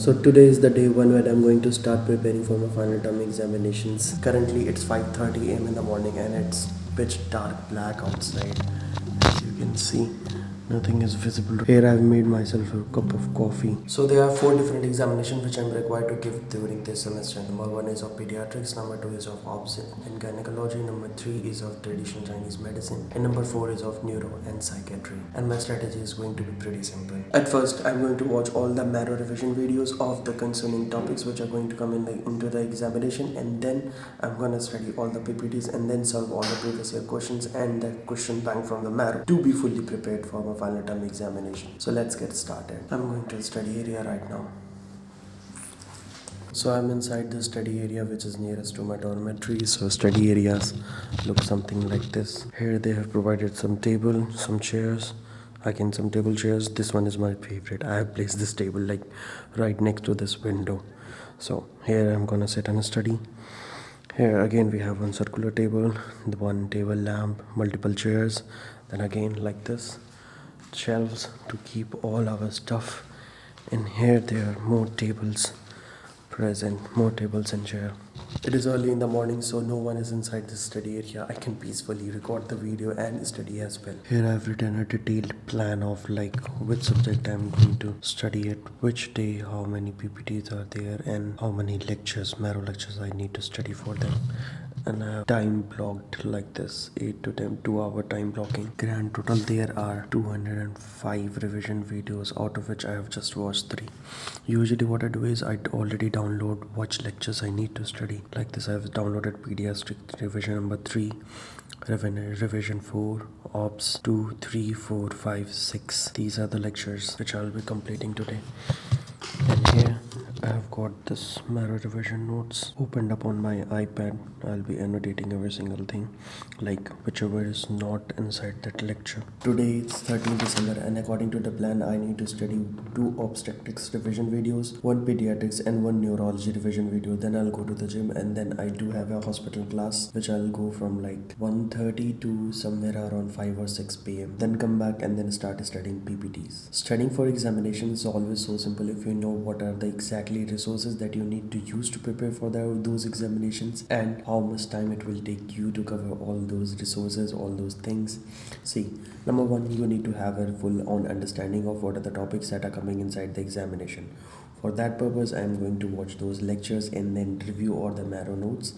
So today is the day one when I'm going to start preparing for my final term examinations. Currently it's 5:30 a.m. in the morning and it's pitch dark black outside. As you can see, nothing is visible. Here I've made myself a cup of coffee. So there are 4 different examinations which I'm required to give during this semester. Number 1 is of pediatrics, number 2 is of obs and gynecology, number 3 is of traditional Chinese medicine, and number 4 is of neuro and psychiatry. And my strategy is going to be pretty simple. At first, I'm going to watch all the marrow revision videos of the concerning topics which are going to come into the examination, and then I'm gonna study all the PPTs and then solve all the previous year questions and the question bank from the marrow to be fully prepared for my final term examination. So let's get started. I'm going to study area right now. So I'm inside the study area which is nearest to my dormitory. So study areas look something like this. Here they have provided some table, some chairs. Some table chairs. This one is my favorite. I have placed this table like right next to this window. So here I'm gonna sit and study. Here again we have one circular table, the one table lamp, multiple chairs, then again like this, shelves to keep all our stuff. And here there are more tables present, more tables and chair. It is early in the morning, so no one is inside this study area. I can peacefully record the video and study as well. Here I've written a detailed plan of like which subject I'm going to study at which day, how many PPTs are there, and how many lectures, marrow lectures I need to study for them. And I have time blocked like this, 8 to 10, 2-hour time blocking. Grand total there are 205 revision videos, out of which I have just watched 3. Usually what I do is I already download which lectures I need to study. Like this, I have downloaded pediatric revision number 3, revision 4, obs 2, 3, 4, 5, 6. These are the lectures which I'll be completing today. And here I have got this marrow revision notes opened up on my iPad. I'll be annotating every single thing, like whichever is not inside that lecture. Today it's 13th December and according to the plan I need to study 2 obstetrics revision videos, 1 pediatrics and 1 neurology revision video. Then I'll go to the gym, and then I do have a hospital class which I'll go from like 1:30 to somewhere around 5 or 6 p.m. Then come back and then start studying PPTs. Studying for examination is always so simple if you know what are the exactly resources that you need to use to prepare for those examinations and how much time it will take you to cover all those resources, all those things. See, number 1, you need to have a full on understanding of what are the topics that are coming inside the examination. For that purpose, I am going to watch those lectures and then review all the marrow notes.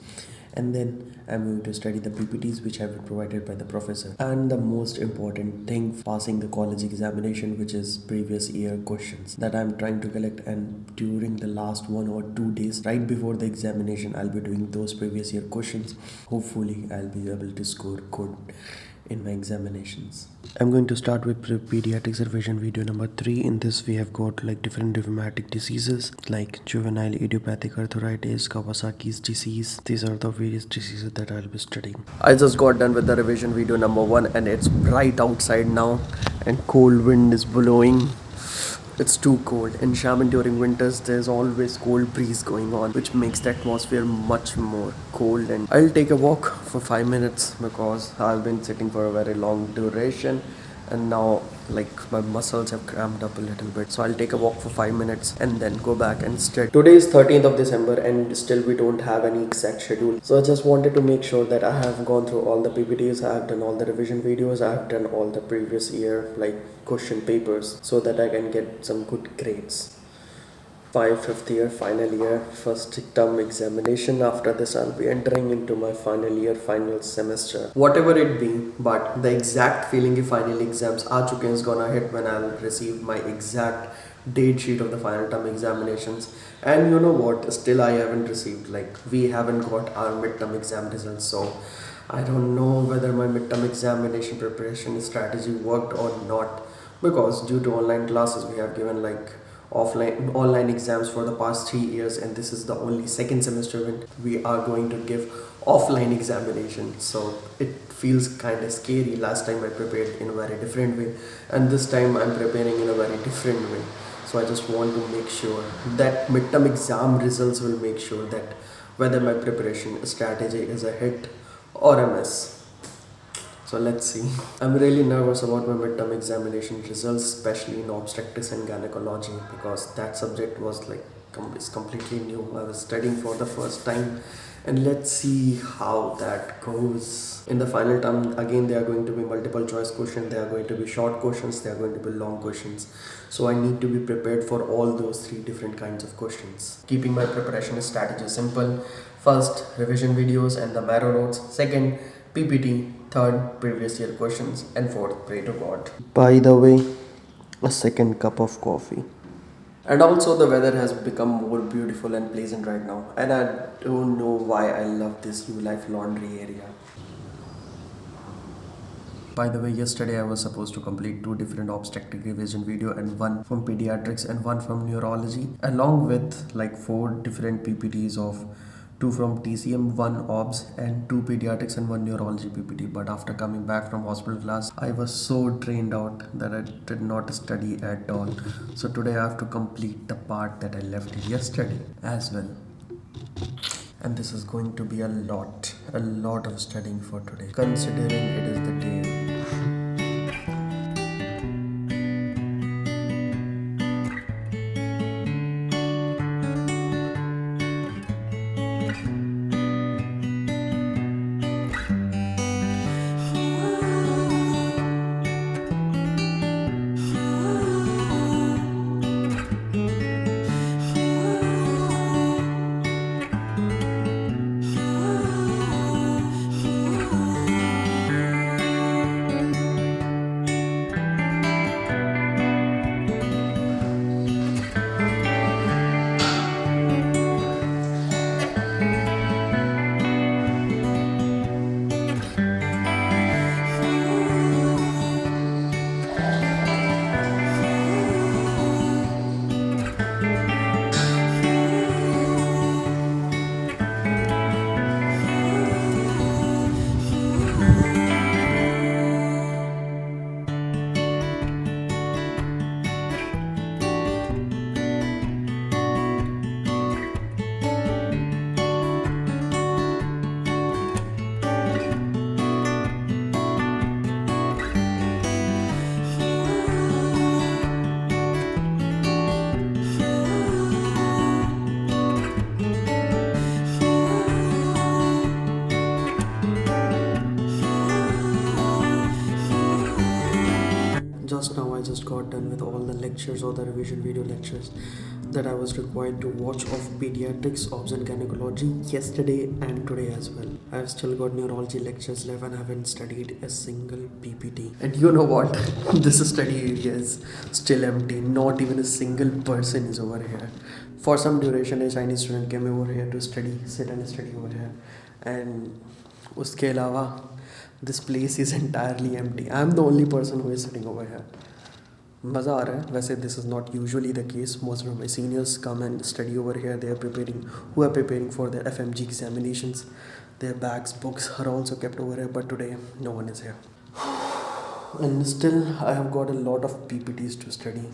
And then I'm going to study the PPTs which have been provided by the professor. And the most important thing, passing the college examination, which is previous year questions that I'm trying to collect. And during the last 1 or 2 days, right before the examination, I'll be doing those previous year questions. Hopefully, I'll be able to score good in my examinations. I'm going to start with pediatrics revision video number 3. In this we have got like different rheumatic diseases like juvenile idiopathic arthritis, Kawasaki's disease. These are the various diseases that I'll be studying. I just got done with the revision video number 1 and it's bright outside now and cold wind is blowing. It's too cold. In Xiamen during winters, there's always cold breeze going on, which makes the atmosphere much more cold. And I'll take a walk for 5 minutes because I've been sitting for a very long duration. And now like my muscles have cramped up a little bit. So I'll take a walk for 5 minutes and then go back and study. Today is 13th of December and still we don't have any exact schedule. So I just wanted to make sure that I have gone through all the PPTs, I have done all the revision videos, I have done all the previous year like question papers so that I can get some good grades. 5th year, final year, first term examination. After this, I'll be entering into my final year, final semester. Whatever it be, but the exact feeling if final exams are chuke is gonna hit when I'll receive my exact date sheet of the final term examinations. And you know what? Still I haven't received, like we haven't got our midterm exam results. So I don't know whether my midterm examination preparation strategy worked or not, because due to online classes we have given like online exams for the past 3 years, and this is the only second semester when we are going to give offline examination. So it feels kind of scary. Last time I prepared in a very different way and this time I'm preparing in a very different way. So I just want to make sure that midterm exam results will make sure that whether my preparation strategy is a hit or a miss. So let's see. I'm really nervous about my midterm examination results, especially in obstetrics and gynecology, because that subject was like is completely new. I was studying for the first time, and let's see how that goes. In the final term, again, there are going to be multiple choice questions, there are going to be short questions, there are going to be long questions. So I need to be prepared for all those three different kinds of questions. Keeping my preparation strategy simple: first, revision videos and the marrow notes; second, PPT; third, previous year questions; and fourth, pray to God. By the way, a second cup of coffee. And also, the weather has become more beautiful and pleasant right now, and I don't know why I love this MyLife laundry area. By the way, yesterday I was supposed to complete two different obstetric revision video, and one from pediatrics and one from neurology, along with like four different PPTs of two from TCM, one OBS, and two pediatrics and one neurology PPT. But after coming back from hospital class, I was so drained out that I did not study at all. So today I have to complete the part that I left yesterday as well. And this is going to be a lot of studying for today, considering it is the day. Just now I just got done with all the lectures or the revision video lectures that I was required to watch of pediatrics, obs and gynecology yesterday and today as well. I've still got neurology lectures left and I haven't studied a single PPT. And you know what? This study area is still empty. Not even a single person is over here. For some duration, a Chinese student came over here to study, sit and study over here. And uske alawa, this place is entirely empty. I'm the only person who is sitting over here. मज़ा आ रहा है वैसे. This is not usually the case. Most of my seniors come and study over here. They are preparing, who are preparing for their FMG examinations. Their bags, books are also kept over here, but today no one is here. And still I have got a lot of PPTs to study.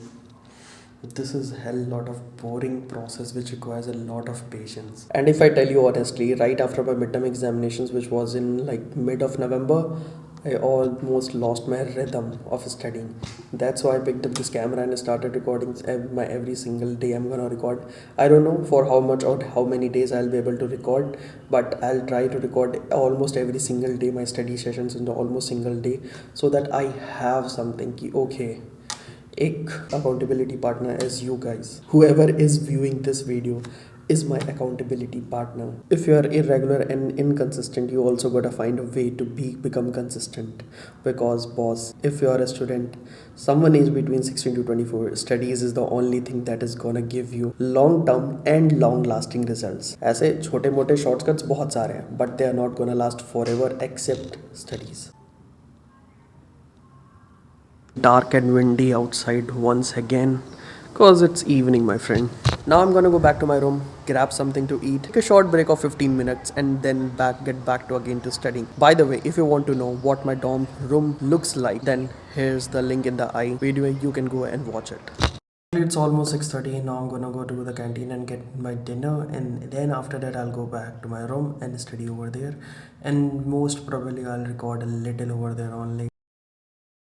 This is a hell lot of boring process which requires a lot of patience. And if I tell you honestly, right after my midterm examinations, which was in like mid of November, I almost lost my rhythm of studying. That's why I picked up this camera and started recording my every single day. I'm gonna record. I don't know for how much or how many days I'll be able to record, but I'll try to record almost every single day my study sessions in the almost single day, so that I have something ki, okay, एक accountability partner as you guys. Whoever is viewing this video is my accountability partner. If you are irregular and inconsistent, you also gotta find a way to become consistent. Because boss, if you are a student, someone is between 16 to 24, studies is the only thing that is gonna give you long term and long lasting results. ऐसे छोटे मोटे shortcuts बहुत सारे हैं, but they are not gonna last forever except studies. Dark and windy outside once again, cause it's evening, my friend. Now I'm gonna go back to my room, grab something to eat, take a short break of 15 minutes, and then get back to again to studying. By the way, if you want to know what my dorm room looks like, then here's the link in the I video. You can go and watch it. It's almost 6:30. Now I'm gonna go to the canteen and get my dinner, and then after that I'll go back to my room and study over there, and most probably I'll record a little over there only.